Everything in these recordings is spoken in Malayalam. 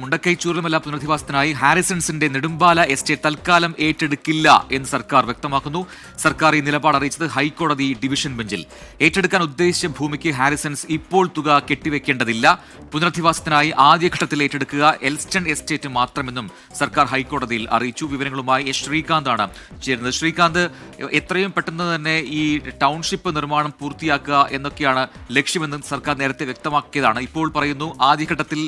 മുണ്ടക്കൈ ചൂരൽമല പുനരധിവാസത്തിനായി ഹാരിസൺസിന്റെ നെടുമ്പാല എസ്റ്റേറ്റ് തൽക്കാലം ഏറ്റെടുക്കില്ല എന്ന് സർക്കാർ വ്യക്തമാക്കുന്നു. സർക്കാർ ഈ നിലപാട് അറിയിച്ചത് ഹൈക്കോടതി ഡിവിഷൻ ബെഞ്ചിൽ. ഏറ്റെടുക്കാൻ ഉദ്ദേശിച്ച ഭൂമിക്ക് ഹാരിസൺസ് ഇപ്പോൾ തുക കെട്ടിവെക്കേണ്ടതില്ല. പുനരധിവാസത്തിനായി ആദ്യഘട്ടത്തിൽ ഏറ്റെടുക്കുക എൽസ്റ്റൺ എസ്റ്റേറ്റ് മാത്രമെന്നും സർക്കാർ ഹൈക്കോടതിയിൽ അറിയിച്ചു. വിവരങ്ങളുമായി എസ് ശ്രീകാന്താണ് ചേരുന്നത്. ശ്രീകാന്ത്, എത്രയും പെട്ടെന്ന് തന്നെ ഈ ടൗൺഷിപ്പ് നിർമ്മാണം പൂർത്തിയാക്കുക എന്നൊക്കെയാണ് ലക്ഷ്യമെന്നും സർക്കാർ നേരത്തെ വ്യക്തമാക്കിയതാണ്. ഇപ്പോൾ പറയുന്നു ആദ്യഘട്ടത്തിൽ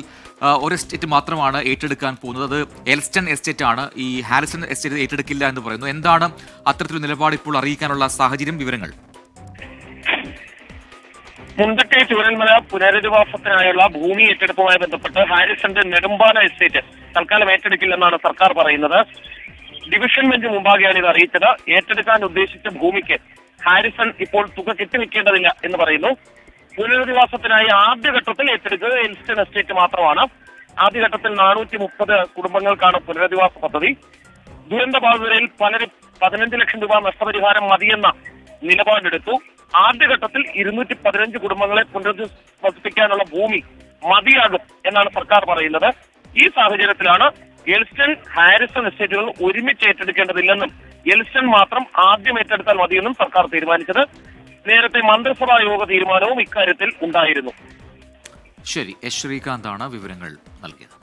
ഒരു എസ്റ്റേറ്റ് മാത്രമാണ് ഏറ്റെടുക്കാൻ പോകുന്നത്. അത് എൽസ്റ്റൺ എസ്റ്റേറ്റ് ആണ്. ഈ ഹാരിസൺ എസ്റ്റേറ്റ് ഏറ്റെടുക്കില്ല എന്ന് പറയുന്നു. എന്താണ് അത്തരത്തിലൊരു നിലപാട് ഇപ്പോൾ അറിയിക്കാനുള്ള സാഹചര്യം? വിവരങ്ങൾ. മുണ്ടക്കൈ ചൂരൽമല പുനരധിവാസത്തിനായുള്ള ഭൂമി ഏറ്റെടുപ്പുമായി ബന്ധപ്പെട്ട് ഹാരിസന്റെ നെടുമ്പാല എസ്റ്റേറ്റ് തൽക്കാലം ഏറ്റെടുക്കില്ലെന്നാണ് സർക്കാർ പറയുന്നത്. ഡിവിഷൻ ബെഞ്ച് മുമ്പാകെയാണ് ഇത് അറിയിച്ചത്. ഏറ്റെടുക്കാൻ ഉദ്ദേശിച്ച ഭൂമിക്ക് ഹാരിസൺ ഇപ്പോൾ തുക കെട്ടിവെക്കേണ്ടതില്ല എന്ന് പറയുന്നു. പുനരധിവാസത്തിനായി ആദ്യഘട്ടത്തിൽ ഏറ്റെടുക്കുക എൽസ്റ്റൺ എസ്റ്റേറ്റ് മാത്രമാണ്. ആദ്യഘട്ടത്തിൽ 430 കുടുംബങ്ങൾക്കാണ് പുനരധിവാസ പദ്ധതി. ദുരന്തബാധിതരിൽ പലരും 15 ലക്ഷം രൂപ നഷ്ടപരിഹാരം മതിയെന്ന നിലപാടെടുത്തു. ആദ്യഘട്ടത്തിൽ 215 കുടുംബങ്ങളെ പുനരധിവസിപ്പിക്കാനുള്ള ഭൂമി മതിയാകും എന്നാണ് സർക്കാർ പറയുന്നത്. ഈ സാഹചര്യത്തിലാണ് എൽസ്റ്റൺ ഹാരിസൺ എസ്റ്റേറ്റുകൾ ഒരുമിച്ച് ഏറ്റെടുക്കേണ്ടതില്ലെന്നും എൽസ്റ്റൺ മാത്രം ആദ്യം ഏറ്റെടുത്താൽ മതിയെന്നും സർക്കാർ തീരുമാനിച്ചത്. നേരത്തെ മന്ത്രിസഭാ യോഗ തീരുമാനവും ഇക്കാര്യത്തിൽ ഉണ്ടായിരുന്നു. ശരി, എസ് ശ്രീകാന്താണ് വിവരങ്ങൾ നൽകിയത്.